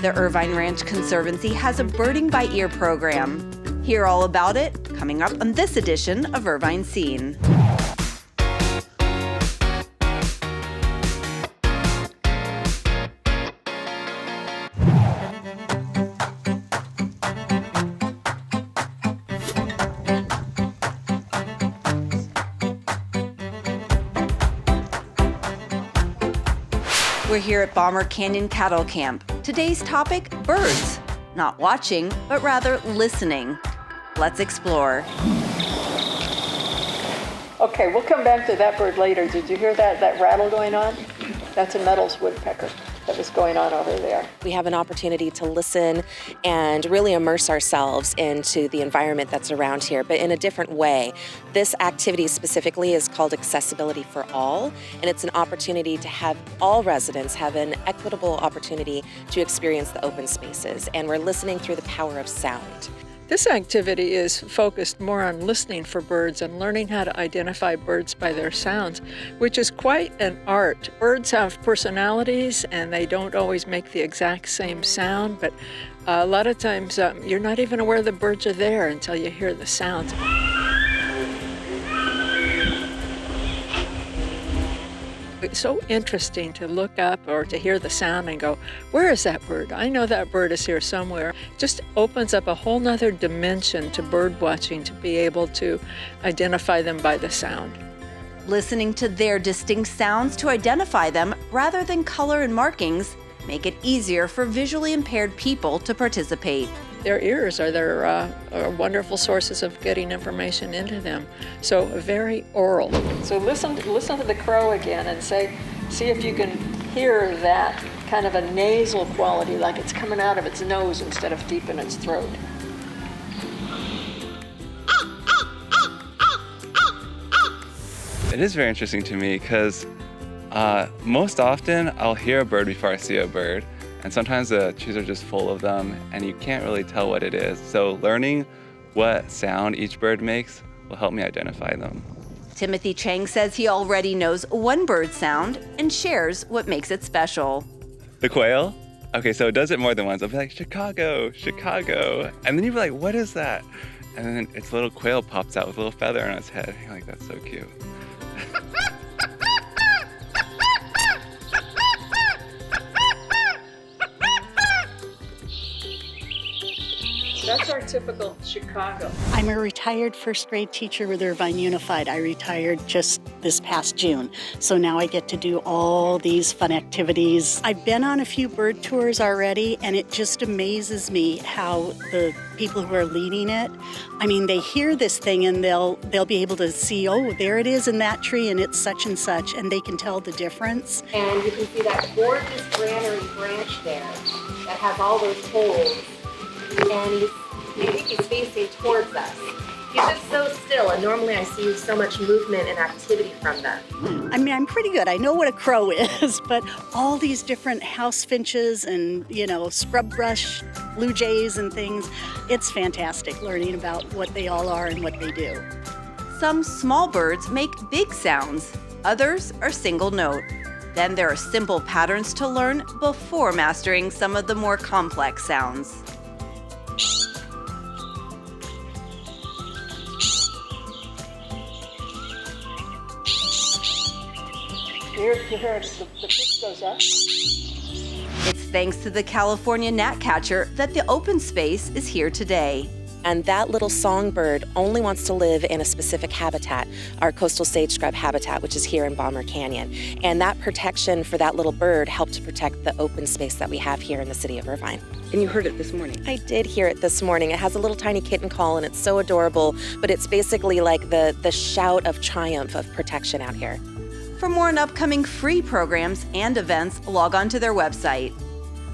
The Irvine Ranch Conservancy has a birding by ear program. Hear all about it coming up on this edition of Irvine Scene. We're here at Bommer Canyon Cattle Camp. Today's topic, birds. Not watching, but rather listening. Let's explore. Okay, we'll come back to that bird later. Did you hear that rattle going on? That's a Nettles woodpecker that was going on over there. We have an opportunity to listen and really immerse ourselves into the environment that's around here, but in a different way. This activity specifically is called Accessibility for All, and it's an opportunity to have all residents have an equitable opportunity to experience the open spaces, and we're listening through the power of sound. This activity is focused more on listening for birds and learning how to identify birds by their sounds, which is quite an art. Birds have personalities and they don't always make the exact same sound, but a lot of times you're not even aware the birds are there until you hear the sounds. It's so interesting to look up or to hear the sound and go, where is that bird? I know that bird is here somewhere. Just opens up a whole nother dimension to bird watching to be able to identify them by the sound. Listening to their distinct sounds to identify them rather than color and markings make it easier for visually impaired people to participate. Their ears are wonderful sources of getting information into them. So very oral. So listen to the crow again and see if you can hear that kind of a nasal quality, like it's coming out of its nose instead of deep in its throat. It is very interesting to me because most often I'll hear a bird before I see a bird. And sometimes the trees are just full of them and you can't really tell what it is. So learning what sound each bird makes will help me identify them. Timothy Chang says he already knows one bird sound and shares what makes it special. The quail? Okay, so it does it more than once. I'll be like, Chicago, Chicago. And then you'll be like, what is that? And then its little quail pops out with a little feather on its head. You're like, that's so cute. That's our typical Chicago. I'm a retired first grade teacher with Irvine Unified. I retired just this past June. So now I get to do all these fun activities. I've been on a few bird tours already, and it just amazes me how the people who are leading it, I mean, they hear this thing and they'll be able to see, oh, there it is in that tree and it's such and such, and they can tell the difference. And you can see that gorgeous granary branch there that has all those holes. And he's facing towards us. He's just so still, and normally I see so much movement and activity from them. I mean, I'm pretty good. I know what a crow is, but all these different house finches and, scrub brush, blue jays and things, it's fantastic learning about what they all are and what they do. Some small birds make big sounds. Others are single note. Then there are simple patterns to learn before mastering some of the more complex sounds. You hear the pitch goes up. It's thanks to the California gnatcatcher that the open space is here today. And that little songbird only wants to live in a specific habitat, our coastal sage scrub habitat, which is here in Bommer Canyon. And that protection for that little bird helped to protect the open space that we have here in the city of Irvine. And you heard it this morning. I did hear it this morning. It has a little tiny kitten call and it's so adorable, but it's basically like the shout of triumph of protection out here. For more on upcoming free programs and events, log on to their website.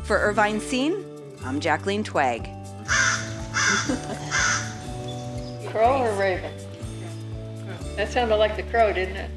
For Irvine Scene, I'm Jacqueline Twegg. Crow or raven? That sounded like the crow, didn't it?